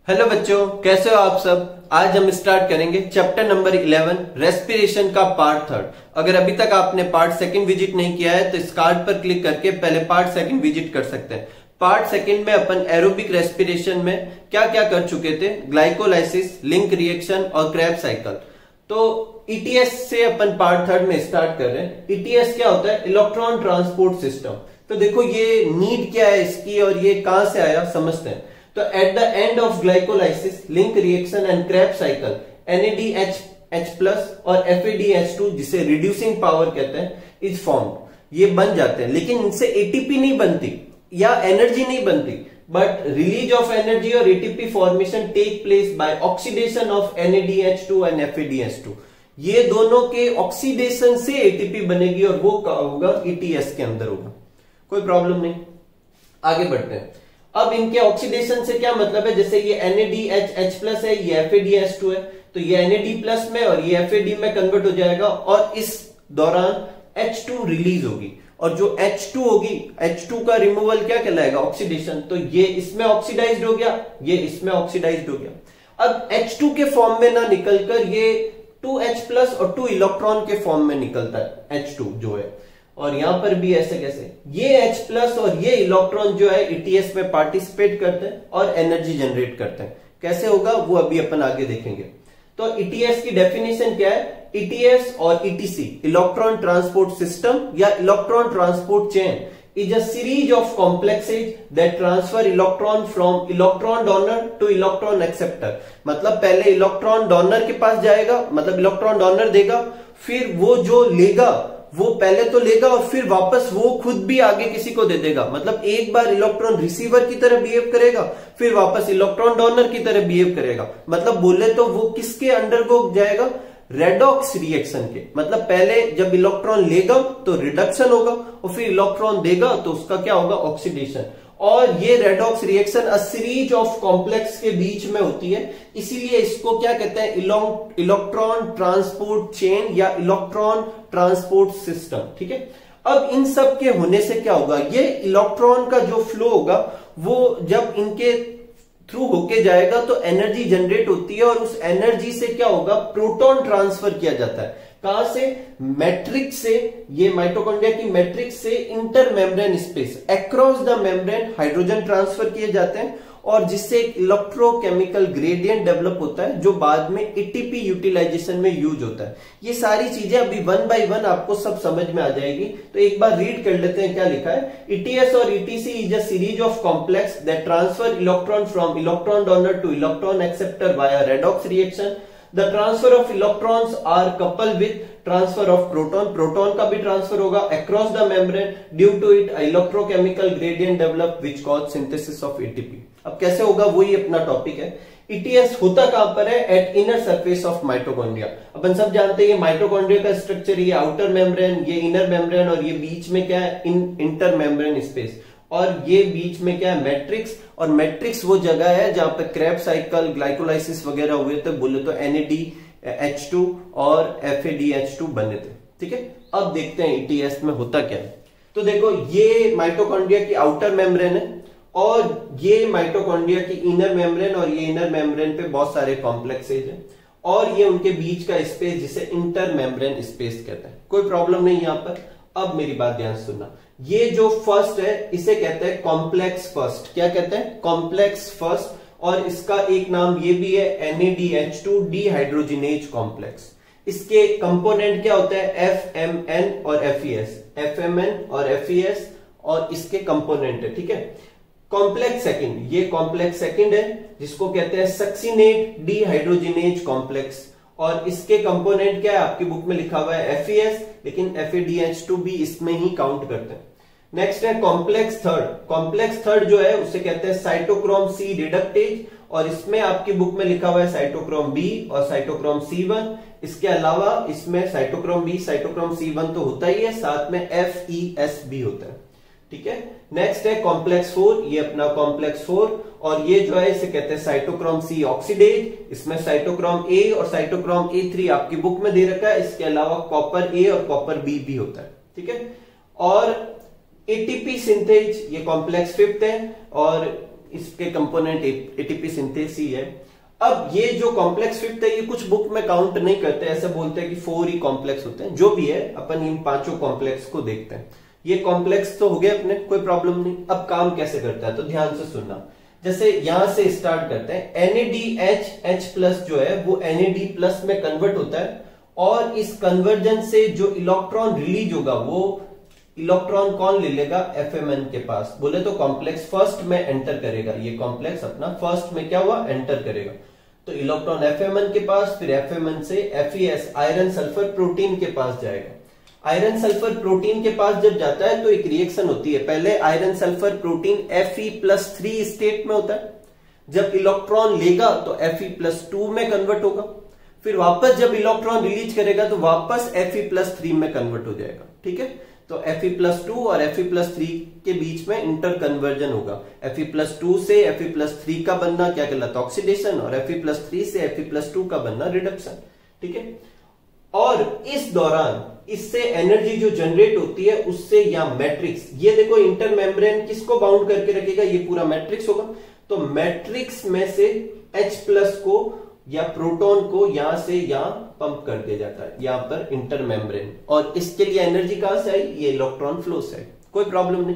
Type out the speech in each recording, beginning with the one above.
Hello बच्चों, कैसे हो आप सब। आज हम स्टार्ट करेंगे चैप्टर नंबर 11 रेस्पिरेशन का पार्ट थर्ड। अगर अभी तक आपने पार्ट सेकंड विजिट नहीं किया है तो इस कार्ड पर क्लिक करके पहले पार्ट सेकंड विजिट कर सकते हैं। पार्ट सेकंड में अपन एरोबिक रेस्पिरेशन में क्या क्या कर चुके थे, ग्लाइकोलाइसिस, लिंक रिएक्शन और क्रेब्स साइकिल। तो ईटीएस से अपन पार्ट थर्ड में स्टार्ट कर रहे हैं। ईटीएस क्या होता है? Electron transport system. तो देखो ये नीड क्या है इसकी और ये कहां से आया समझते हैं। तो at the end of glycolysis, link reaction and Krebs cycle, NADH+ और FADH2 जिसे रिड्यूसिंग पावर कहते हैं इज फॉर्म्ड। ये बन जाते हैं, लेकिन इनसे एटीपी नहीं बनती या एनर्जी नहीं बनती, बट रिलीज ऑफ एनर्जी और ATP formation take place by oxidation of NADH2 and FADH2। ये दोनों के ऑक्सीडेशन से एटीपी बनेगी और वो होगा ईटीएस के अंदर होगा। कोई प्रॉब्लम नहीं, आगे बढ़ते हैं। अब इनके ऑक्सीडेशन से क्या मतलब है, जैसे ये NADH+ है, ये FADH2 है, तो ये NAD+ में और ये FAD में कन्वर्ट हो जाएगा और इस दौरान H2 रिलीज होगी और जो H2 होगी, H2 का रिमूवल क्या कहलाएगा? ऑक्सीडेशन। तो ये इसमें ऑक्सीडाइज्ड हो गया, ये इसमें ऑक्सीडाइज्ड हो गया। अब H2 के फॉर्म में ना निकलकर ये 2H+ और 2 इलेक्ट्रॉन के फॉर्म में निकलता है H2 जो है। और यहां पर भी ऐसे कैसे, ये H+ और ये इलेक्ट्रॉन जो है ईटीएस में पार्टिसिपेट करते हैं और एनर्जी जनरेट करते हैं। कैसे होगा वो अभी अपन आगे देखेंगे। तो ईटीएस की डेफिनेशन क्या है? ईटीएस और ईटीसी, इलेक्ट्रॉन ट्रांसपोर्ट सिस्टम या electron transport chain, is a series of complexes that transfer electron from electron donor to electron acceptor। मतलब पहले इलेक्ट्रॉन डोनर के पास जाएगा, मतलब इलेक्ट्रॉन डोनर देगा, फिर वो जो लेगा वो पहले तो लेगा और फिर वापस वो खुद भी आगे किसी को दे देगा। मतलब एक बार इलेक्ट्रॉन रिसीवर की तरह बिहेव करेगा, फिर वापस इलेक्ट्रॉन डोनर की तरह बिहेव करेगा। मतलब बोले तो वो किसके अंडर को जाएगा? रेडॉक्स रिएक्शन के। मतलब पहले जब इलेक्ट्रॉन लेगा तो रिडक्शन होगा और फिर इलेक्ट्रॉन देगा तो उसका क्या होगा? ऑक्सीडेशन। और ये redox reaction a series of complex के बीच में होती है, इसीलिए इसको क्या कहते हैं? इलेक्ट्रॉन ट्रांसपोर्ट चेन या इलेक्ट्रॉन ट्रांसपोर्ट सिस्टम। ठीक है। अब इन सब के होने से क्या होगा? ये इलेक्ट्रॉन का जो फ्लो होगा वो जब इनके थ्रू होके जाएगा तो एनर्जी जनरेट होती है और उस एनर्जी से क्या होगा? प्रोटॉन ट्रांसफर किया जाता है। कहां से? मैट्रिक्स से, ये माइटोकॉन्ड्रिया की मैट्रिक्स से inter membrane space, across the membrane hydrogen transfer किए जाते हैं और जिससे एक इलेक्ट्रोकेमिकल ग्रेडियंट डेवलप होता है जो बाद में एटीपी यूटिलाइजेशन में यूज होता है। ये सारी चीजें अभी 1 by 1 आपको सब समझ में आ जाएगी। तो एक बार रीड कर लेते हैं क्या लिखा है। ईटीएस और etc is a series of complex that transfer electron from electron donor two electron acceptor via redox reaction. The transfer of electrons are coupled with transfer of proton। Proton का भी transfer होगा across the membrane। Due to it, a electrochemical gradient develop which cause synthesis of ATP। अब कैसे होगा वही अपना topic है। ETS होता कहां पर है? At inner surface of mitochondria. अपन सब जानते हैं माइटोकॉन्ड्रिया का स्ट्रक्चर, ये आउटर मेम्ब्रेन, ये इनर मेम्ब्रेन और ये बीच में क्या है? Inter membrane space. और ये बीच में क्या है? मैट्रिक्स। और मैट्रिक्स वो जगह है जहां पे क्रेब्स साइकिल, ग्लाइकोलाइसिस वगैरह हुए थे, बोले तो NADH2 और FADH2 बने थे। ठीक है। अब देखते हैं ईटीएस में होता क्या है। तो देखो ये माइटोकॉन्ड्रिया की आउटर मेम्ब्रेन है और ये माइटोकॉन्ड्रिया की इनर मेम्ब्रेन, और ये इनर मेम्ब्रेन पे बहुत सारे कॉम्प्लेक्सेज हैं और ये उनके बीच का स्पेस जिसे इंटर मेम्ब्रेन स्पेस कहते हैं। कोई प्रॉब्लम नहीं यहां पर। अब मेरी बात ध्यान से सुनना। ये जो फर्स्ट है इसे कहते हैं कॉम्प्लेक्स फर्स्ट। क्या कहते हैं? Complex first. और इसका एक नाम ये भी है NADH2 डिहाइड्रोजिनेज कॉम्प्लेक्स। इसके कंपोनेंट क्या होते हैं? FMN और FES। FMN और FES और इसके कंपोनेंट है। ठीक है। कॉम्प्लेक्स सेकंड, ये कॉम्प्लेक्स सेकंड है जिसको कहते हैं सक्सिनेट डिहाइड्रोजिनेज कॉम्प्लेक्स। और इसके कंपोनेंट क्या है? आपकी बुक में लिखा हुआ है FES, लेकिन FADH2 भी इसमें ही काउंट करते हैं। नेक्स्ट है कॉम्प्लेक्स थर्ड। कॉम्प्लेक्स थर्ड जो है उसे कहते हैं साइटोक्रोम C रिडक्टेज, और इसमें आपकी बुक में लिखा हुआ है साइटोक्रोम B और साइटोक्रोम C1। इसके अलावा इसमें साइटोक्रोम B, साइटोक्रोम C1 तो होता ही है, साथ में FES भी होता है। ठीक है। नेक्स्ट है कॉम्प्लेक्स 4, ये अपना कॉम्प्लेक्स 4, और ये जो है इसे कहते हैं साइटोक्रोम C ऑक्सीडेज। इसमें साइटोक्रोम A और साइटोक्रोम A3 आपकी बुक में दे रखा है। इसके अलावा कॉपर A और कॉपर B भी होता है। ठीक है। और एटीपी सिंथेज, ये कॉम्प्लेक्स 5th है, और इसके कंपोनेंट एटीपी सिंथेस ही है। अब ये जो कॉम्प्लेक्स फिफ्थ है ये कुछ बुक में काउंट नहीं करते, ऐसे बोलते हैं कि 4 ही कॉम्प्लेक्स होते हैं। जो भी है अपन इन 5 कॉम्प्लेक्स को देखते हैं। ये कॉम्प्लेक्स तो हो गए अपने, कोई प्रॉब्लम नहीं। अब काम कैसे करता है तो ध्यान से सुनना। जैसे यहां से स्टार्ट करते हैं, NADH जो है वो NAD+ में कन्वर्ट होता है और इस कन्वर्जन से जो इलेक्ट्रॉन रिलीज होगा वो इलेक्ट्रॉन कौन ले लेगा, FMN के पास। बोले तो कॉम्प्लेक्स फर्स्ट में एंटर करेगा, ये कॉम्प्लेक्स अपना फर्स्ट में क्या हुआ, एंटर करेगा। तो इलेक्ट्रॉन FMN के पास, फिर FMN से FeS आयरन सल्फर प्रोटीन के पास जाएगा। आयरन सल्फर प्रोटीन के पास जब जाता है तो एक रिएक्शन होती है। पहले iron sulphur protein Fe+3 state में होता है, जब इलेक्ट्रॉन लेगा तो Fe+2 में कन्वर्ट होगा, फिर वापस जब इलेक्ट्रॉन रिलीज करेगा तो वापस Fe+3 में कन्वर्ट हो जाएगा। ठीक है, तो Fe+2 और Fe+3 के बीच में इंटर कन्वर्जन होगा। Fe+2 से Fe+3 का बनना क्या कहलाता है, ऑक्सीडेशन, और Fe+3 से Fe+2 का बनना रिडक्शन। ठीक है, और इस दौरान इससे एनर्जी जो जनरेट होती है उससे या मैट्रिक्स, ये देखो इंटर मेम्ब्रेन किसको बाउंड करके रखेगा, ये पूरा मैट्रिक्स होगा। तो मैट्रिक्स में से H+ को या प्रोटॉन को यहां से यहां पंप कर दिया जाता है, यहां पर इंटर मेम्ब्रेन। और इसके लिए एनर्जी कहां से आई, ये इलेक्ट्रॉन फ्लो से, कोई प्रॉब्लम नहीं।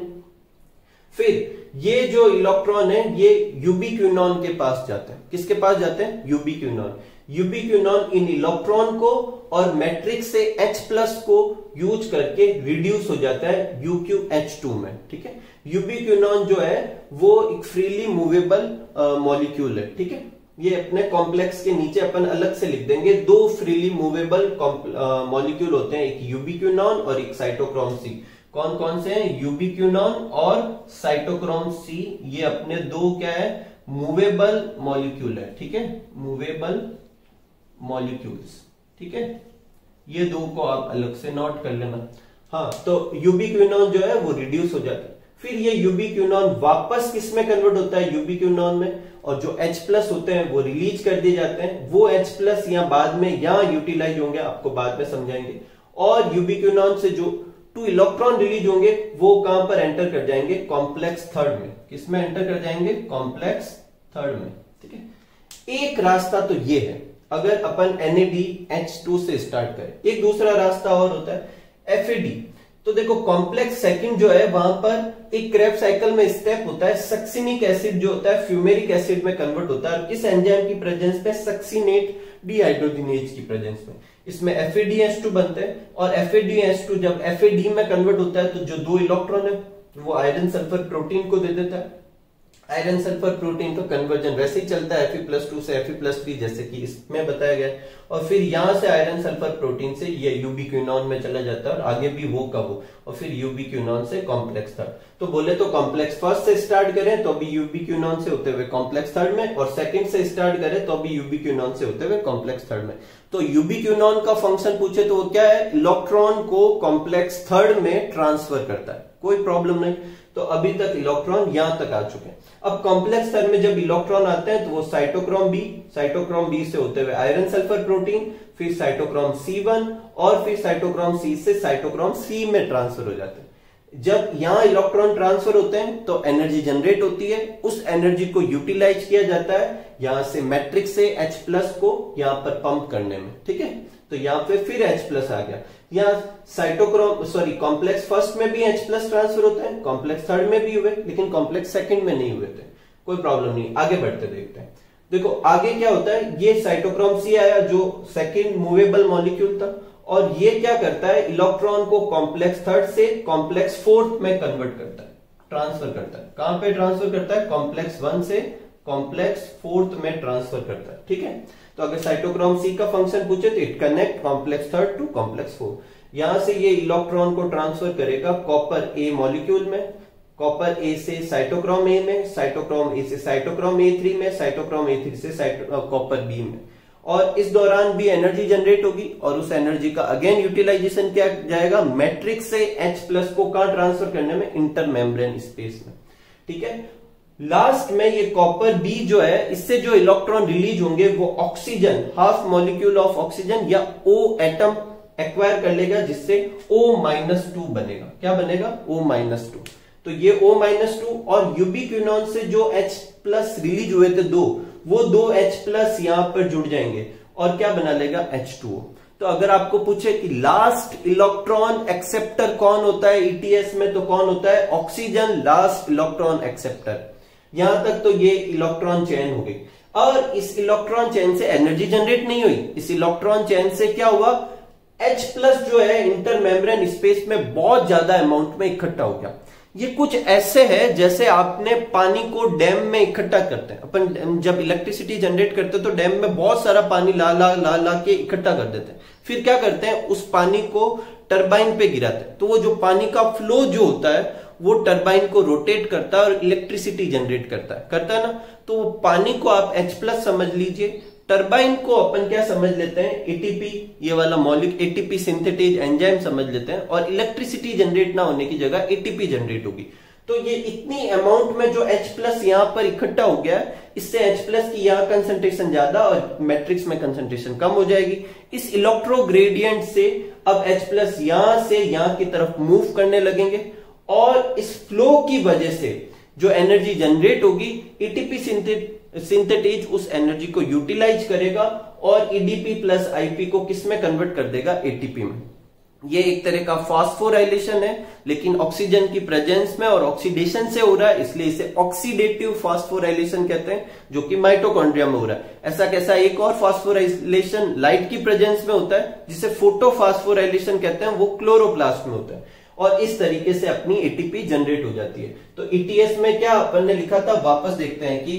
फिर ये जो इलेक्ट्रॉन है ये यूबिक्विनॉन के पास जाते हैं। किसके पास जाते हैं, यूबिक्विनॉन। यूबिक्विनॉन इन इलेक्ट्रॉन को और मैट्रिक्स से H+ को यूज करके रिड्यूस हो जाता है UqH2 में। ठीक है, यूबिक्विनॉन जो है वो एक फ्रीली मूवेबल मॉलिक्यूल है। ठीक है, ये अपने कॉम्प्लेक्स के नीचे अपन अलग से लिख देंगे, 2 फ्रीली मूवेबल मॉलिक्यूल होते हैं, एक यूबिक्विनॉन और एक साइटोक्रोम C। कौन कौन से हैं, यूबिक्विनॉन और साइटोक्रोम C, ये अपने 2 क्या है, मूवेबल मॉलिक्यूल है। ठीक है, मूवेबल मॉलिक्यूल्स। ठीक है, ये 2 को आप अलग से नोट कर लेना। हाँ, तो यूबिक्विनॉन जो है वो रिड्यूस हो जाता है। फिर ये यूबिक्विनॉन वापस किस में कन्वर्ट होता है, यूबिक्विनॉन में, और जो H+ होते हैं वो रिलीज कर दिए जाते हैं। वो H+ यहाँ बाद में यहाँ यूटिलाइज होंगे, आपको बाद में समझाएंगे। और यूबिक्विनॉन से जो 2 इलेक्ट्रॉन रिलीज होंगे वो कहां पर एंटर कर जाएंगे, कॉम्प्लेक्स थर्ड में। किसमें एंटर कर जाएंगे, कॉम्प्लेक्स थर्ड में। ठीक है, एक रास्ता तो ये है अगर अपन NADH2 से स्टार्ट करें। एक दूसरा रास्ता और होता है FAD। तो देखो कॉम्प्लेक्स सेकंड जो है वहां पर एक क्रेब्स साइकिल में स्टेप होता है, सक्सिनिक एसिड जो होता है फ्यूमेरिक एसिड में कन्वर्ट होता है। किस एंजाइम की प्रेजेंस में, सक्सिनेट डिहाइड्रोजिनेज की प्रेजेंस में। इसमें FADH2 बनते हैं और FADH2 जब FAD में कन्वर्ट होता है तो जो 2 इलेक्ट्रॉन है वो आयरन सल्फर प्रोटीन को दे देता है। आयरन सल्फर प्रोटीन का कन्वर्जन वैसे ही चलता है Fe+2 से Fe+3 जैसे कि इसमें बताया गया, और फिर यहां से आयरन सल्फर प्रोटीन से ये यूबिक्विनॉन में चला जाता है और आगे भी वो का वो, और फिर यूबिक्विनॉन से कॉम्प्लेक्स थर्ड। तो बोले तो कॉम्प्लेक्स फर्स्ट से स्टार्ट करें तो अभी यूबिक्विनॉन से होते हुए कॉम्प्लेक्स थर्ड में, और सेकंड से स्टार्ट करें तो अभी यूबिक्विनॉन से होते हुए कॉम्प्लेक्स थर्ड में। तो यूबिक्विनॉन का फंक्शन पूछे तो वो क्या है, इलेक्ट्रॉन को कॉम्प्लेक्स थर्ड में ट्रांसफर करता है, कोई प्रॉब्लम नहीं। तो अभी तक इलेक्ट्रॉन यहां तक आ चुके हैं। अब कॉम्प्लेक्स थर्ड में जब इलेक्ट्रॉन आते हैं तो वो साइटोक्रोम बी से होते हुए आयरन सल्फर प्रोटीन, फिर साइटोक्रोम C1 और फिर साइटोक्रोम C से साइटोक्रोम C में ट्रांसफर हो जाते हैं। जब यहां इलेक्ट्रॉन ट्रांसफर होते हैं तो एनर्जी जनरेट होती है, उस एनर्जी को यूटिलाइज किया जाता है यहां से मैट्रिक्स से H+ को यहां पर पंप करने में। ठीक है, तो यहां पे फिर H+ आ गया। यहाँ कॉम्प्लेक्स फर्स्ट में भी H+ ट्रांसफर होता है, कॉम्प्लेक्स थर्ड में भी हुए, लेकिन कॉम्प्लेक्स सेकंड में नहीं हुए थे, कोई प्रॉब्लम नहीं। आगे बढ़ते देखते हैं। देखो आगे क्या होता है, ये साइटोक्रोम C आया जो सेकंड मूवेबल मॉलिक्यूल था, और ये क्या करता है, इलेक्ट्रॉन को कॉम्प्लेक्स थर्ड से कॉम्प्लेक्स फोर्थ में कन्वर्ट करता है, ट्रांसफर करता है। कहां पे ट्रांसफर करता है, कॉम्प्लेक्स 1 से कॉम्प्लेक्स फोर्थ में ट्रांसफर करता है। ठीक है, तो अगर साइटोक्रोम C का फंक्शन पूछे तो it connect complex third to complex fourth. यहां से ये इलेक्ट्रॉन को ट्रांसफर करेगा कॉपर A मॉलिक्यूल में, कॉपर A से साइटोक्रोम A में, साइटोक्रोम A से साइटोक्रोम A3 में, साइटोक्रोम A3 से कॉपर B में। और इस दौरान भी एनर्जी जनरेट होगी और उस एनर्जी का अगेन यूटिलाइजेशन किया जाएगा मैट्रिक्स से H+ को कहां ट्रांसफर करने में, इंटर मेम्ब्रेन स्पेस में। ठीक है, लास्ट में ये कॉपर B जो है इससे जो इलेक्ट्रॉन रिलीज होंगे वो oxygen, half molecule of oxygen या O एटम एक्वायर कर लेगा, जिससे O-2 बनेगा। क्या बनेगा, O-2। तो ये O-2 और यूबिक्विनोन से जो H+ रिलीज हुए थे वो दो H+ यहां पर जुड़ जाएंगे और क्या बना लेगा H2O। तो अगर आपको पूछे कि लास्ट इलेक्ट्रॉन एक्सेप्टर कौन होता है ईटीएस में, तो कौन होता है? Oxygen last electron acceptor. यहां तक तो ये इलेक्ट्रॉन चेन हो गई। और इस इलेक्ट्रॉन चेन से एनर्जी जनरेट नहीं हुई, इस इलेक्ट्रॉन चेन से क्या हुआ? H+ जो है इंटर मेम्ब्रेन स्पेस में बहुत ज्यादा अमाउंट में इकट्ठा हो गया। ये कुछ ऐसे है जैसे आपने पानी को डैम में इकट्ठा करते हैं। अपन जब इलेक्ट्रिसिटी जनरेट करते हैं तो डैम में बहुत सारा पानी ला ला ला ला के इकट्ठा कर देते हैं, फिर क्या करते हैं? उस पानी को टरबाइन पे गिराते हैं। तो वो जो पानी का फ्लो जो होता है वो टरबाइन को रोटेट करता है और इलेक्ट्रिसिटी जनरेट करता है ना। तो वो पानी को आप H+ समझ लीजिए, टरबाइन को अपन क्या समझ लेते हैं? एटीपी, ये वाला मॉलिक्यूल एटीपी सिंथेटेज एंजाइम समझ लेते हैं, और इलेक्ट्रिसिटी जनरेट ना होने की जगह एटीपी जनरेट होगी। तो ये इतनी अमाउंट में जो H+ यहां पर इकट्ठा हो गया है, इससे H+ की यहां कंसंट्रेशन ज्यादा और मैट्रिक्स में कंसंट्रेशन कम हो जाएगी। इस इलेक्ट्रो ग्रेडियंट से अब H+ यहां से यहां की तरफ मूव करने लगेंगे, और इस फ्लो की वजह से जो एनर्जी जनरेट होगी, एटीपी सिंथेटेज उस एनर्जी को यूटिलाइज करेगा और ईडीपी प्लस आईपी को किस में कन्वर्ट कर देगा? एटीपी में। ये एक तरह का फास्फोराइलेशन है, लेकिन ऑक्सीजन की प्रेजेंस में और ऑक्सीडेशन से हो रहा है, इसलिए इसे ऑक्सीडेटिव फास्फोराइलेशन कहते हैं, जो कि माइटोकॉन्ड्रिया में हो रहा है। ऐसा कैसा एक और फास्फोराइलेशन लाइट की प्रेजेंस में होता है, जिसे फोटोफास्फोराइलेशन कहते हैं, वो क्लोरोप्लास्ट में होता है, और इस तरीके से अपनी एटीपी जनरेट हो जाती है। तो ईटीएस में क्या अपन ने लिखा था, वापस देखते हैं कि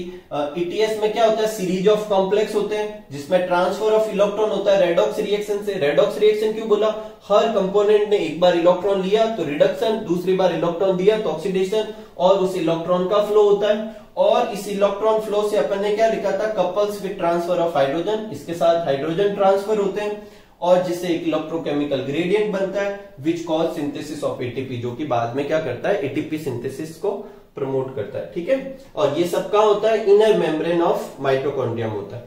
ईटीएस में क्या होता है? सीरीज ऑफ कॉम्प्लेक्स होते हैं जिसमें ट्रांसफर ऑफ इलेक्ट्रॉन होता है रेडॉक्स रिएक्शन से। रेडॉक्स रिएक्शन क्यों बोला? हर कंपोनेंट ने एक बार इलेक्ट्रॉन लिया तो रिडक्शन, दूसरी बार इलेक्ट्रॉन दिया तो ऑक्सीडेशन, और उस इलेक्ट्रॉन का फ्लो होता है। और इस इलेक्ट्रॉन फ्लो से अपन ने क्या लिखा था? Couples with transfer of hydrogen, इसके साथ हाइड्रोजन ट्रांसफर होते हैं, और जिससे एक इलेक्ट्रोकेमिकल ग्रेडियंट बनता है which cause synthesis of ATP, जो कि बाद में क्या करता है? एटीपी सिंथेसिस को प्रमोट करता है। ठीक है, और ये सब कहां होता है? इनर मेम्ब्रेन ऑफ माइटोकॉन्ड्रिया में होता है।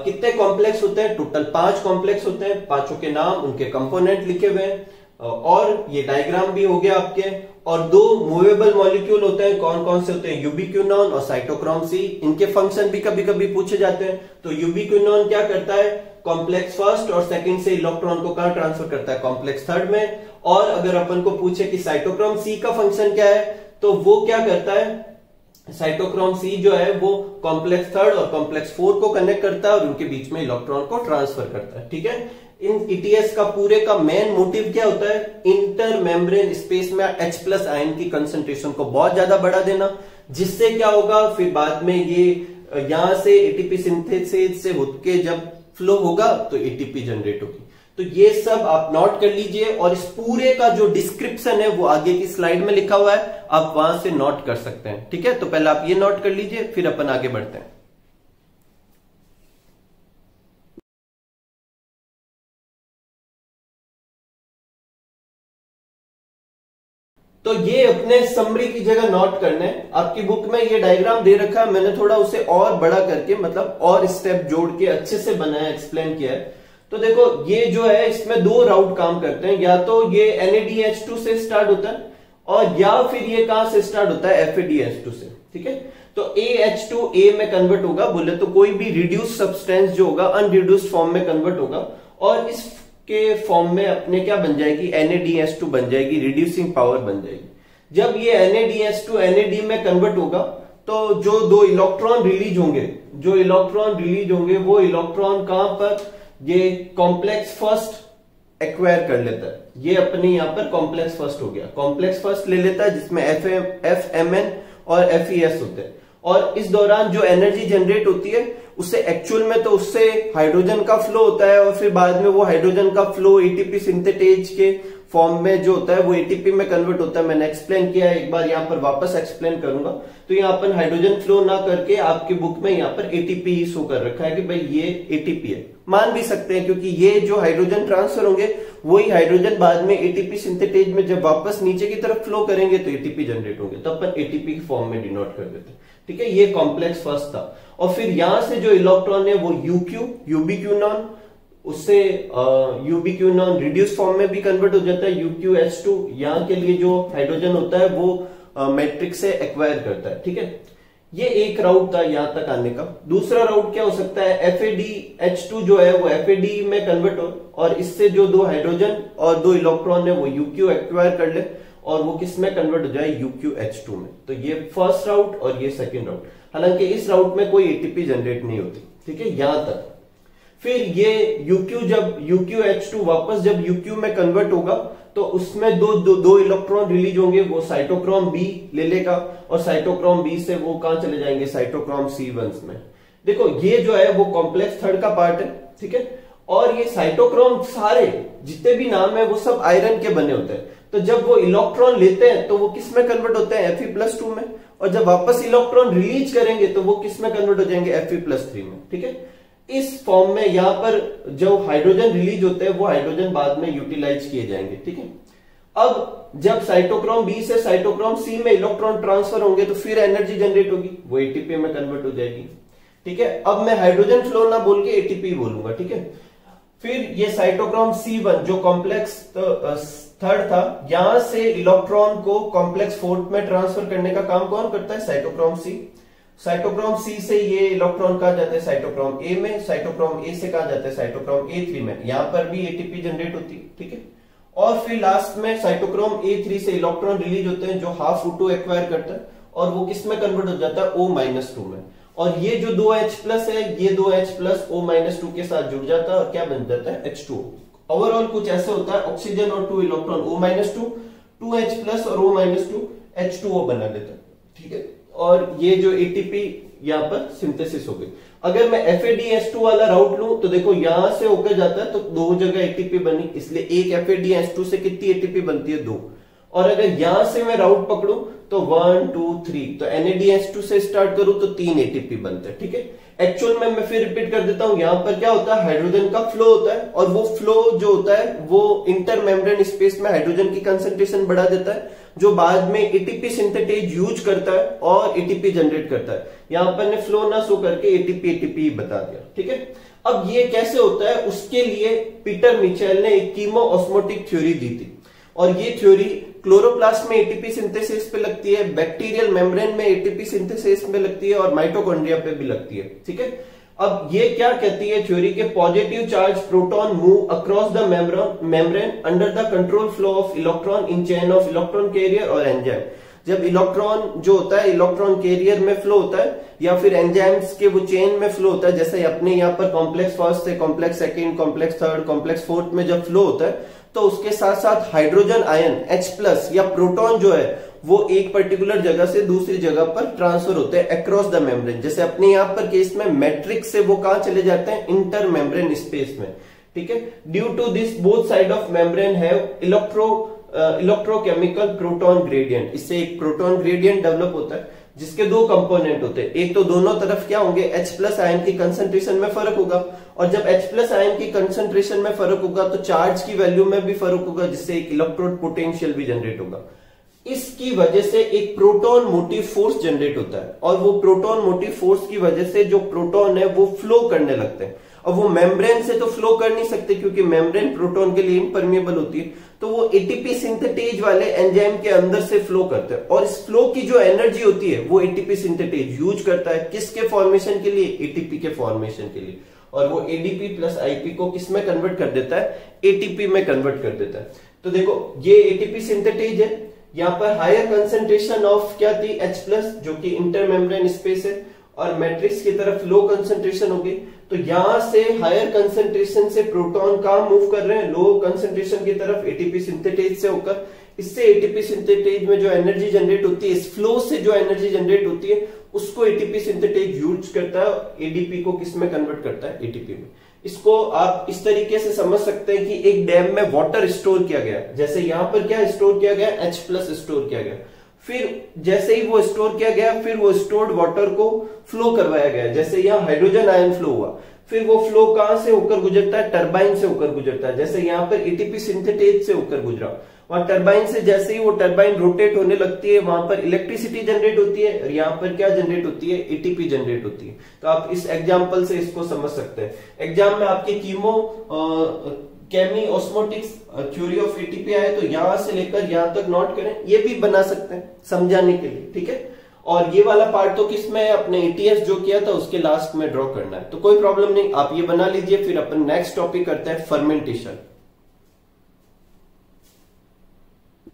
कितने कॉम्प्लेक्स होते हैं? टोटल 5 कॉम्प्लेक्स होते हैं, पांचों के नाम, उनके कंपोनेंट लिखे हुए हैं, और ये डायग्राम भी हो गया आपके। और 2 मूवेबल मॉलिक्यूल होते हैं, कौन कौन से होते हैं? यूबिक्विनोन और साइटोक्रोम सी। इनके फंक्शन भी कभी कभी पूछे जाते हैं। तो यूबिक्विनोन क्या करता है? कॉम्प्लेक्स फर्स्ट और सेकंड से इलेक्ट्रॉन को कहां ट्रांसफर करता है? कॉम्प्लेक्स थर्ड में। और अगर अपन को पूछे कि साइटोक्रोम सी का फंक्शन क्या है, तो वो क्या करता है? साइटोक्रोम सी जो है वो कॉम्प्लेक्स थर्ड और कॉम्प्लेक्स 4 को कनेक्ट करता है और उनके बीच में इलेक्ट्रॉन को ट्रांसफर करता है। ठीक है, इन ईटीएस का पूरे का मेन मोटिव क्या होता है? इंटर मेम्ब्रेन स्पेस में H+ आयन की कंसंट्रेशन को बहुत ज्यादा बढ़ा देना, जिससे क्या होगा? फिर बाद में ये यहां से एटीपी सिंथेसिस से होके जब फ्लो होगा तो एटीपी जनरेट होगी। तो ये सब आप नोट कर लीजिए, और इस पूरे का जो डिस्क्रिप्शन है वो आगे की स्लाइड में लिखा हुआ है, आप वहां से नोट कर सकते हैं। ठीक है, तो पहले आप ये नोट कर लीजिए, फिर अपन आगे बढ़ते हैं। तो ये अपने समरी की जगह नोट करने, आपकी बुक में ये डायग्राम दे रखा है, मैंने थोड़ा उसे और बड़ा करके, मतलब और स्टेप जोड़ के अच्छे से बनाया, एक्सप्लेन किया है। तो देखो ये जो है इसमें 2 राउट काम करते हैं, या तो ये NADH2 से स्टार्ट होता है, और या फिर ये कहां से स्टार्ट होता है? FADH2 से। ठीक है, तो AH2 A में कन्वर्ट होगा, बोले तो कोई भी रिड्यूस सब्सटेंस जो होगा अनरिड्यूस्ड फॉर्म में कन्वर्ट होगा, और इस के फॉर्म में अपने क्या बन जाएगी? NADH2 बन जाएगी, रिड्यूसिंग पावर बन जाएगी। जब ये NADH2 NAD में कन्वर्ट होगा तो जो 2 इलेक्ट्रॉन रिलीज होंगे वो इलेक्ट्रॉन कहां पर? ये कॉम्प्लेक्स फर्स्ट एक्वायर कर लेता है, ये अपने यहां पर कॉम्प्लेक्स फर्स्ट हो गया, कॉम्प्लेक्स फर्स्ट ले लेता है जिसमें FMN और FES होते हैं। और इस दौरान जो एनर्जी जनरेट होती है उससे एक्चुअल में तो उससे हाइड्रोजन का फ्लो होता है, और फिर बाद में वो हाइड्रोजन का फ्लो एटीपी सिंथेटेज के फॉर्म में जो होता है वो एटीपी में कन्वर्ट होता है। मैंने एक्सप्लेन किया है, एक बार यहाँ पर वापस एक्सप्लेन करूंगा। तो यहाँ पर हाइड्रोजन फ्लो ना करके आपकी बुक में यहाँ पर एटीपी शो कर रखा है कि भाई ये एटीपी है, मान भी सकते हैं, क्योंकि ये जो हाइड्रोजन ट्रांसफर होंगे वही हाइड्रोजन बाद में एटीपी सिंथेटेज में जब वापस नीचे की तरफ फ्लो करेंगे तो एटीपी जनरेट होंगे, तो अपन एटीपी की फॉर्म में डिनोट कर देते हैं। ठीक है, ये कॉम्प्लेक्स फर्स्ट था। और फिर यहां से जो इलेक्ट्रॉन है वो यूबिक्विनोन, उससे यूबिक्विनोन रिड्यूस फॉर्म में भी कन्वर्ट हो जाता है UQH2। यहाँ के लिए जो हाइड्रोजन होता है वो मैट्रिक्स से एक्वायर करता है। ठीक है, ये एक राउट था यहां तक आने का। दूसरा राउट क्या हो सकता है, FADH2 जो है वो FAD में कन्वर्ट हो और इससे जो दो हाइड्रोजन और दो इलेक्ट्रॉन है वो UQ एक्वायर कर ले और वो किस में कन्वर्ट हो जाए, UQH2 में। तो ये फर्स्ट राउट और ये सेकंड राउट। हालांकि इस राउट में कोई ATP जनरेट नहीं होती। ठीक है, यहां तक। फिर ये UQH2 वापस जब UQ में कन्वर्ट होगा तो उसमें दो इलेक्ट्रॉन रिलीज होंगे, वो साइटोक्रोम B ले लेगा और साइटोक्रोम B से वो कहां चले जाएंगे, साइटोक्रोम C1 में। देखो ये जो है वो कॉम्प्लेक्स थर्ड का पार्ट है। ठीक है, और ये साइटोक्रोम सारे जितने भी नाम है वो सब आयरन के बने होते हैं। तो जब वो इलेक्ट्रॉन लेते हैं तो वो किस में कन्वर्ट होते हैं, Fe+2 में, और जब वापस इलेक्ट्रॉन रिलीज करेंगे तो वो किस में कन्वर्ट हो जाएंगे, Fe+3 में। ठीक है, इस फॉर्म में यहां पर जो हाइड्रोजन रिलीज होते हैं वो हाइड्रोजन बाद में यूटिलाइज किए जाएंगे। ठीक है, अब जब साइटोक्रोम B से साइटोक्रोम C में इलेक्ट्रॉन ट्रांसफर होंगे तो फिर एनर्जी जनरेट होगी, वो ATP में कन्वर्ट हो जाएगी। ठीक है, अब मैं हाइड्रोजन फ्लो ना बोल के ATP बोलूंगा। ठीक है, फिर ये साइटोक्रोम C1 जो कॉम्प्लेक्स थर्ड था, यहां से इलेक्ट्रॉन को कॉम्प्लेक्स फोर्थ में ट्रांसफर करने का काम कौन करता है, साइटोक्रोम C। साइटोक्रोम C से ये इलेक्ट्रॉन कहा जाता है साइटोक्रोम A में, साइटोक्रोम A से कहा जाता है साइटोक्रोम A3 में। यहां पर भी ATP जनरेट होती है। ठीक है, और फिर लास्ट में साइटोक्रोम A3 से इलेक्ट्रॉन रिलीज होते हैं जो हाफ O2 एक्वायर करता है और वो किस में कन्वर्ट हो जाता है, O-2 में। और ये जो 2H+ है, ये 2H+ O-2 के साथ जुड़ जाता है और क्या बन जाता है, H2O। ओवरऑल कुछ ऐसे होता है, ऑक्सीजन और 2 इलेक्ट्रॉन O-2, 2H+ और O-2 H2O बना देता है। ठीक है, और ये जो ATP यहां पर सिंथेसिस हो गई। अगर मैं FADH2 वाला राउट लूं तो देखो यहां से होकर जाता है तो दो जगह ATP बनी, इसलिए एक FADH2 से कितनी ATP बनती है, 2। और अगर यहां से मैं राउट पकड़ूं तो 1 2 3, तो NADH2 से स्टार्ट करूं तो 3 ATP बनते हैं। ठीक है, एक्चुअल में मैं फिर रिपीट कर देता हूं, यहां पर क्या होता है, हाइड्रोजन का फ्लो होता है और वो फ्लो जो होता है वो इंटर मेम्ब्रेन स्पेस में हाइड्रोजन की कंसंट्रेशन बढ़ा देता है, जो बाद में ATP सिंथेटेज यूज करता है और ATP जनरेट करता है। यहां पर ने फ्लो ना शो करके ATP बता दिया। ठीक है, अब ये कैसे होता है उसके लिए पीटर मिचेल ने एक कीमो ऑस्मोटिक थ्योरी दी थी और ये थ्योरी क्लोरोप्लास्ट में ATP सिंथेसिस पे लगती है, बैक्टीरियल मेम्ब्रेन में ATP सिंथेसिस में लगती है और माइटोकॉन्ड्रिया पे भी लगती है। ठीक है, अब ये क्या कहती है थ्योरी के, positive charge proton move across the membrane under the control flow of electron in chain of electron carrier और एंजाइम। जब इलेक्ट्रॉन जो होता है इलेक्ट्रॉन कैरियर में फ्लो होता है या फिर एंजाइम्स के वो चेन में फ्लो होता है, जैसे अपने यहाँ पर कॉम्प्लेक्स फर्स्ट से complex second, complex third, complex fourth में जब फ्लो होता है तो उसके साथ साथ हाइड्रोजन आयन H+ या प्रोटॉन जो है वो एक पर्टिकुलर जगह से दूसरी जगह पर ट्रांसफर होते हैं अक्रॉस द मेम्ब्रेन। जैसे अपने यहाँ पर केस में मैट्रिक्स से वो कहां चले जाते हैं, इंटर मेम्ब्रेन स्पेस में। ठीक है, due to this both side of membrane have electrochemical proton gradient. इससे एक प्रोटॉन ग्रेडियंट डेवलप होता है जिसके दो कंपोनेंट होते हैं, एक तो दोनों तरफ क्या होंगे, H+ आयन की कंसंट्रेशन में फर्क होगा और जब H+ आयन की कंसंट्रेशन में फर्क होगा तो चार्ज की वैल्यू में भी फर्क होगा, जिससे एक इलेक्ट्रोड पोटेंशियल भी जनरेट होगा। इसकी वजह से एक प्रोटॉन मोटिव फोर्स जनरेट होता है और वो प्रोटॉन मोटिव फोर्स की वजह से जो प्रोटॉन है वो फ्लो करने लगते हैं। अब वो मेम्ब्रेन से तो फ्लो कर नहीं सकते क्योंकि मेम्ब्रेन प्रोटॉन के लिए इम्परमिएबल होती है, तो वो ATP सिंथेटेज वाले एंजाइम के अंदर से फ्लो करते हैं और इस फ्लो की जो एनर्जी होती है वो ATP सिंथेटेज यूज करता है किसके फॉर्मेशन के लिए, ATP के फॉर्मेशन के लिए, और वो ADP प्लस IP को किस में कन्वर्ट कर देता है, ATP में कन्वर्ट कर देता है। तो देखो ये ATP सिंथेटेज है, यहाँ पर हायर कंसेंट्रेशन ऑफ क्या थी, H+ जो कि इंटर मेम्ब्रेन स्पेस है और मैट्रिक्स की तरफ लो कंसेंट्रेशन होगी, तो यहां से हायर कंसेंट्रेशन से प्रोटॉन कहां मूव कर रहे हैं, लो कंसेंट्रेशन की तरफ ATP सिंथेटेज से होकर। इससे ATP सिंथेटेज में जो एनर्जी जनरेट होती है, इस फ्लो से जो एनर्जी जनरेट होती है उसको ATP सिंथेटेज यूज करता है, ADP को किस में कन्वर्ट करता है, ATP में। इसको आप इस तरीके से समझ सकते हैं कि एक डैम में वाटर स्टोर किया गया, जैसे यहां पर क्या स्टोर किया गया, H+ स्टोर किया गया, फिर जैसे ही वो स्टोर किया गया फिर वो स्टोर्ड वाटर को फ्लो करवाया गया, जैसे यहाँ हाइड्रोजन आयन फ्लो हुआ, फिर वो फ्लो कहां से होकर गुजरता है, टरबाइन से होकर गुजरता है, जैसे यहाँ पर ATP सिंथेटेज से होकर गुजरा। वहां टरबाइन से जैसे ही वो टरबाइन रोटेट होने लगती है वहां पर इलेक्ट्रिसिटी जनरेट होती है और यहाँ पर क्या जनरेट होती है, ATP जनरेट होती है। तो आप इस एग्जाम्पल से इसको समझ सकते हैं। एग्जाम में आपके कीमो केमी ऑस्मोटिक्स थ्योरी ऑफ एटीपी आए तो यहां से लेकर यहां तक नोट करें, ये भी बना सकते हैं समझाने के लिए, ठीक है। और ये वाला पार्ट तो किसमें है, अपने एटीएस जो किया था उसके लास्ट में ड्रॉ करना है, तो कोई प्रॉब्लम नहीं, आप ये बना लीजिए। फिर अपन नेक्स्ट टॉपिक करते हैं फर्मेंटेशन।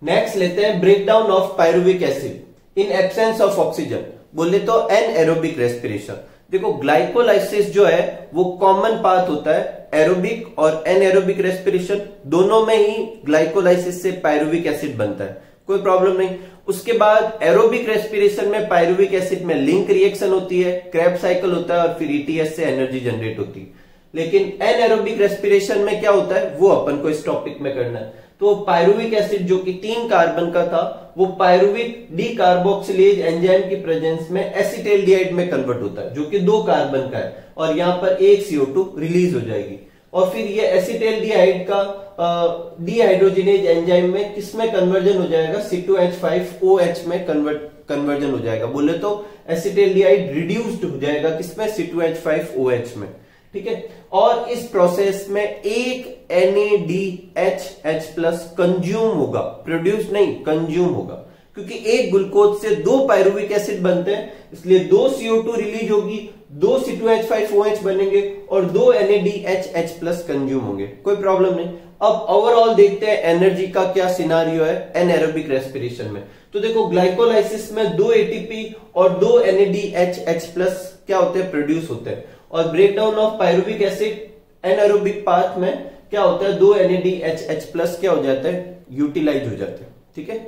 नेक्स्ट लेते हैं breakdown of pyruvic acid in absence of oxygen, बोले तो एनएरोबिक रेस्पिरेशन। देखो ग्लाइकोलाइसिस जो है वो कॉमन पाथ होता है, एरोबिक और एनएरोबिक रेस्पिरेशन दोनों में ही ग्लाइकोलाइसिस से पायरुविक एसिड बनता है, कोई प्रॉब्लम नहीं। उसके बाद एरोबिक रेस्पिरेशन में पायरुविक एसिड में लिंक रिएक्शन होती है, क्रेब्स साइकिल होता है और फिर ईटीएस से एनर्जी जनरेट होती है। लेकिन एनएरोबिक रेस्पिरेशन में क्या होता है वो अपन को इस टॉपिक में करना है। तो पायरुविक एसिड जो कि 3 कार्बन का था वो पायरुविक डी कार्बोक्सिलेज एंजाइम की प्रेजेंस में एसिटाल्डिहाइड में कन्वर्ट होता है, जो कि 2 कार्बन का है, और यहां पर एक CO2 रिलीज हो जाएगी। और फिर ये एसिटाल्डिहाइड का डीहाइड्रोजिनेज एंजाइम में किसमें कन्वर्जन हो जाएगा, C2H5OH में कन्वर्जन हो जाएगा, बोले तो एसिटाल्डिहाइड रिड्यूस्ड हो जाएगा किसमें, C2H5OH में, ठीक है। और इस प्रोसेस में एक NADHH+ कंज्यूम होगा, प्रोड्यूस नहीं कंज्यूम होगा, क्योंकि एक ग्लूकोज से 2 पायरुविक एसिड बनते हैं, इसलिए 2 CO2 रिलीज होगी, 2 C2H5OH बनेंगे और 2 NADHH+ कंज्यूम होंगे, कोई प्रॉब्लम नहीं। अब ओवरऑल देखते हैं एनर्जी का क्या सिनारियो है एनएरोबिक रेस्पिरेशन में। तो देखो ग्लाइकोलाइसिस में 2 ATP और 2 NADHH+ क्या होते हैं, प्रोड्यूस होते हैं। और breakdown of pyruvic acid anaerobic path में क्या होता है, 2 NADHH+ क्या हो जाता है, यूटिलाइज हो जाते हैं, ठीक है।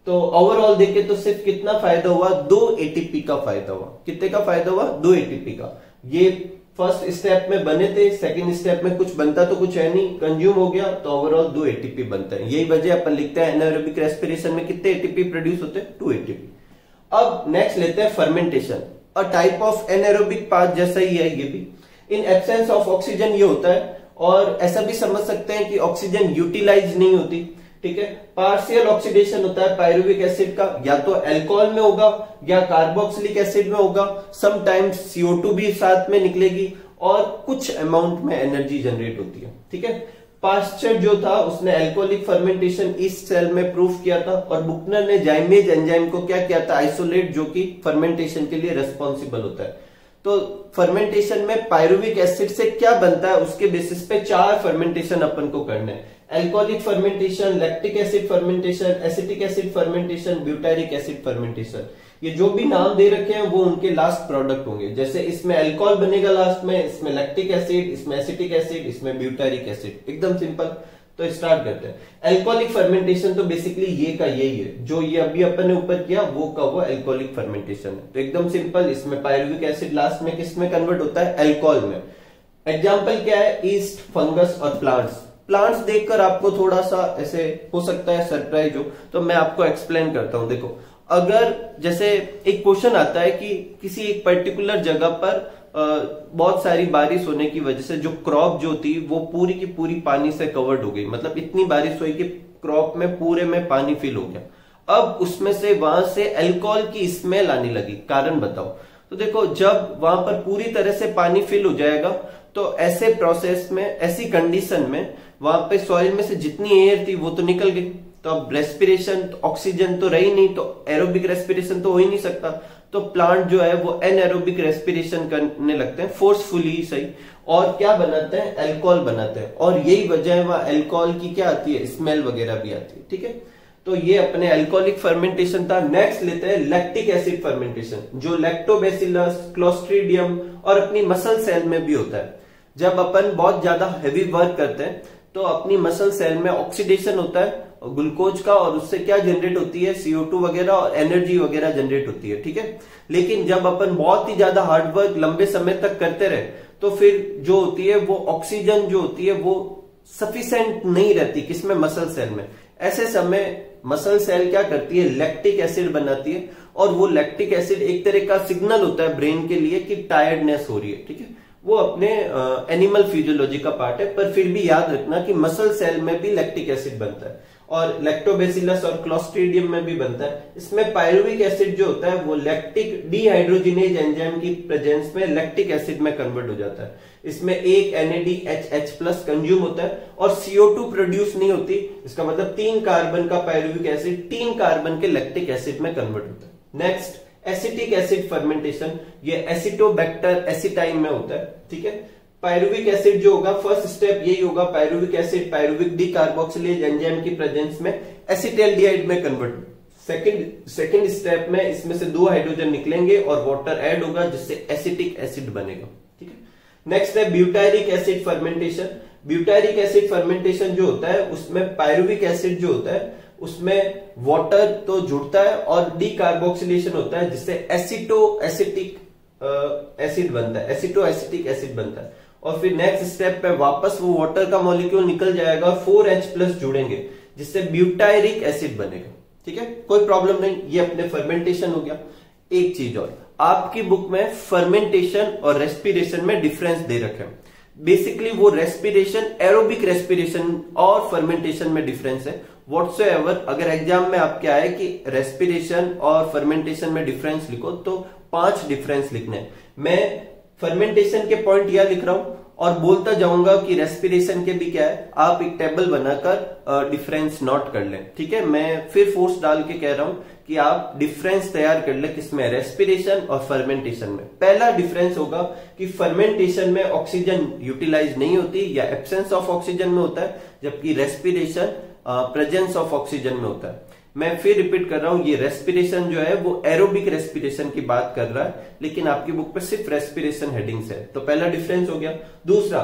तो ओवरऑल देखे तो सिर्फ कितना फायदा हुआ, 2 ATP का फायदा हुआ। कितने का फायदा हुआ, 2 ATP का। ये फर्स्ट स्टेप में बने थे, सेकंड स्टेप में कुछ बनता तो कुछ है नहीं, कंज्यूम हो गया, तो ओवरऑल 2 ATP बनता है। यही वजह अपन लिखते हैं एनारोबिक रेस्पिरेशन में कितने ATP प्रोड्यूस होते हैं, 2 ATP। अब नेक्स्ट लेते हैं fermentation, a type of anaerobic path जैसा ही है ये भी। इन एब्सेंस ऑफ ऑक्सीजन ये होता है, और ऐसा भी समझ सकते हैं कि ऑक्सीजन यूटिलाइज नहीं होती, ठीक है। पार्शियल ऑक्सीडेशन होता है पायरुविक एसिड का, या तो अल्कोहल में होगा या कार्बोक्सिलिक एसिड में होगा, समटाइम्स CO2 भी साथ में निकलेगी, और कुछ अमाउंट में एनर्जी जनरेट होती है, ठीक है। पास्चर जो था उसने अल्कोहलिक फर्मेंटेशन इस सेल में प्रूफ किया था, और बुकनर ने जाइमेज एंजाइम को क्या किया था, आइसोलेट, जो कि फर्मेंटेशन के लिए रेस्पॉन्सिबल होता है। तो फर्मेंटेशन में पायरुविक एसिड से क्या बनता है उसके बेसिस पे 4 फर्मेंटेशन अपन को करने हैं, alcoholic fermentation, lactic acid fermentation, acetic acid fermentation, butyric acid fermentation. ये जो भी नाम दे रखे हैं वो उनके लास्ट प्रोडक्ट होंगे, जैसे इसमें अल्कोहल बनेगा लास्ट में, इसमें लैक्टिक एसिड, इसमें एसिटिक एसिड, इसमें ब्यूटारिक एसिड, एकदम सिंपल। तो स्टार्ट करते हैं। अल्कोहलिक फर्मेंटेशन तो बेसिकली ये का यही है, जो ये अभी अपन ने ऊपर किया वो का वो अल्कोहलिक फर्मेंटेशन है। तो एकदम सिंपल, इसमें पायरुविक एसिड लास्ट में किस में कन्वर्ट होता है, अल्कोहल में। एग्जाम्पल क्या है, ईस्ट, फंगस और प्लांट्स। प्लांट्स देखकर आपको थोड़ा सा ऐसे हो सकता है सरप्राइज हो, तो मैं आपको एक्सप्लेन करता हूं। देखो, अगर जैसे एक क्वेश्चन आता है कि किसी एक पर्टिकुलर जगह पर बहुत सारी बारिश होने की वजह से जो क्रॉप जो थी वो पूरी की पूरी पानी से कवर्ड हो गई, मतलब इतनी बारिश हुई कि क्रॉप में पूरे में पानी फिल हो गया। अब उसमें से वहां से अल्कोहल की स्मेल आने लगी, कारण बताओ। तो देखो, जब वहां पर पूरी तरह से पानी फिल हो जाएगा तो ऐसे प्रोसेस में, ऐसी कंडीशन में वहां पे सॉइल में से जितनी एयर थी वो तो निकल गई, तो अब रेस्पिरेशन, ऑक्सीजन तो रही नहीं, तो एरोबिक रेस्पिरेशन तो हो ही नहीं सकता। तो प्लांट जो है वो एनएरोबिक रेस्पिरेशन करने लगते हैं, फोर्सफुली सही, और क्या बनाते हैं, अल्कोहल बनाते हैं। और यही वजह है वहां अल्कोहल की क्या आती है, स्मेल वगैरह भी आती है, ठीक है। तो ये अपने अल्कोहलिक फर्मेंटेशन था। नेक्स्ट लेते हैं लैक्टिक एसिड फर्मेंटेशन, जो लैक्टोबैसिलस, क्लोस्ट्रीडियम और अपनी मसल सेल में भी होता है। जब अपन बहुत ज्यादा हैवी वर्क करते हैं तो अपनी मसल सेल में ऑक्सीडेशन होता है ग्लूकोज का, और उससे क्या जनरेट होती है, CO2 वगैरह और एनर्जी वगैरह जनरेट होती है, ठीक है। लेकिन जब अपन बहुत ही ज्यादा हार्डवर्क लंबे समय तक करते रहे तो फिर जो होती है वो ऑक्सीजन जो होती है वो सफिशिएंट नहीं रहती, किसमें, मसल सेल में। ऐसे समय मसल सेल क्या करती है, लैक्टिक एसिड बनाती है, और वो लैक्टिक एसिड एक तरह का सिग्नल होता है ब्रेन के लिए कि टायर्डनेस हो रही है, ठीक है। वो अपने एनिमल फिजियोलॉजी का पार्ट है, पर फिर भी याद रखना कि मसल सेल में भी लैक्टिक एसिड बनता है। और लैक्टोबैसिलस और क्लोस्ट्रीडियम में भी बनता है। इसमें पायरुविक एसिड जो होता है वो लैक्टिक डिहाइड्रोजिनेज एंजाइम की प्रेजेंस में लैक्टिक एसिड में कन्वर्ट हो जाता है। इसमें एक NADHH+ कंज्यूम होता है और CO2 प्रोड्यूस नहीं होती। इसका मतलब 3 कार्बन का पायरुविक एसिड 3 कार्बन के लैक्टिक एसिड में कन्वर्ट होता है। नेक्स्ट, एसिटिक एसिड फर्मेंटेशन, ये एसिटोबैक्टर एसिटाइम में होता है। ठीक है, पायरुविक एसिड जो होगा, फर्स्ट स्टेप यही होगा, पायरुविक एसिड पायरुविक डिकार्बोक्सिलेज एंजाइम की प्रेजेंस में एसिटाल्डिहाइड में कन्वर्ट। सेकंड स्टेप में इसमें से 2 हाइड्रोजन निकलेंगे और वाटर ऐड होगा जिससे एसिटिक एसिड बनेगा। ठीक है, नेक्स्ट है butyric acid fermentation. Butyric acid fermentation जो होता है उसमें पायरुविक एसिड जो होता है उसमें वाटर तो जुड़ता है और डीकार्बोक्सिलेशन होता है जिससे एसिटिक एसिड बनता है, एसिटिक एसिड बनता है। और फिर नेक्स्ट स्टेप पे वापस वो वाटर का मॉलिक्यूल निकल जाएगा, 4H+ जुड़ेंगे जिससे ब्यूटायरिक एसिड बनेगा। ठीक है, कोई प्रॉब्लम नहीं, ये अपने फर्मेंटेशन हो गया। एक चीज और, आपकी बुक में फर्मेंटेशन और रेस्पिरेशन में डिफरेंस दे रखे हैं। बेसिकली वो रेस्पिरेशन, एरोबिक रेस्पिरेशन और फर्मेंटेशन में डिफरेंस है। व्हाटसोएवर अगर एग्जाम में आपके आए कि रेस्पिरेशन और फर्मेंटेशन में डिफरेंस लिखो तो 5 डिफरेंस लिखने हैं। मैं फर्मेंटेशन के पॉइंट यह लिख रहा हूं और बोलता जाऊंगा कि रेस्पिरेशन के भी क्या है, आप एक टेबल बनाकर डिफरेंस नोट कर लें। ठीक है, मैं फिर फोर्स डाल के कह रहा हूं कि आप डिफरेंस तैयार कर ले, किसमें, रेस्पिरेशन और फर्मेंटेशन में। पहला डिफरेंस होगा कि फर्मेंटेशन में ऑक्सीजन यूटिलाइज नहीं होती या एब्सेंस ऑफ ऑक्सीजन में होता है, जबकि रेस्पिरेशन प्रेजेंस ऑफ ऑक्सीजन में होता है। मैं फिर रिपीट कर रहा हूं, ये रेस्पिरेशन जो है वो एरोबिक रेस्पिरेशन की बात कर रहा है, लेकिन आपकी बुक पे सिर्फ रेस्पिरेशन हेडिंग्स है। तो पहला डिफरेंस हो गया। दूसरा,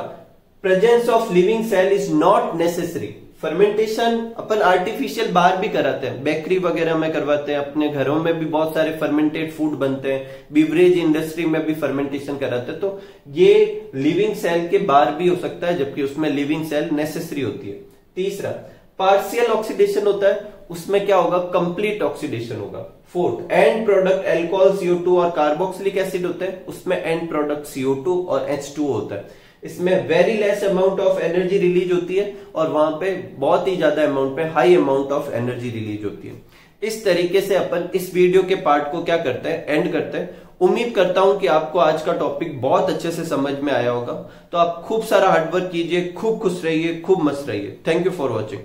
presence of living cell is not necessary. Fermentation अपन आर्टिफिशियल बाहर भी कराते हैं, बेकरी वगैरह में करवाते हैं, अपने घरों में भी बहुत सारे फर्मेंटेड फूड बनते हैं, बिवरेज इंडस्ट्री में भी फर्मेंटेशन कराते हैं। तो ये लिविंग सेल के बाहर भी हो सकता है, जबकि उसमें लिविंग सेल नेसेसरी होती है। तीसरा, पार्शियल ऑक्सीडेशन होता है, उसमें क्या होगा, कंप्लीट ऑक्सीडेशन होगा। Fourth, and product alcohol CO2 और कार्बोक्सिलिक एसिड होते हैं, उसमें एंड प्रोडक्ट CO2 और H2O होता है। इसमें very less amount of energy release होती है और वहां पे बहुत ही ज्यादा अमाउंट पे high amount of energy release होती है। इस तरीके से अपन इस वीडियो के पार्ट को क्या करते हैं, एंड करते हैं। उम्मीद करता हूं कि आपको आज का टॉपिक बहुत अच्छे से समझ में आया होगा। तो आप खूब सारा हार्डवर्क कीजिए, खूब खुश रहिए, खूब मस्त रहिए। Thank you for watching.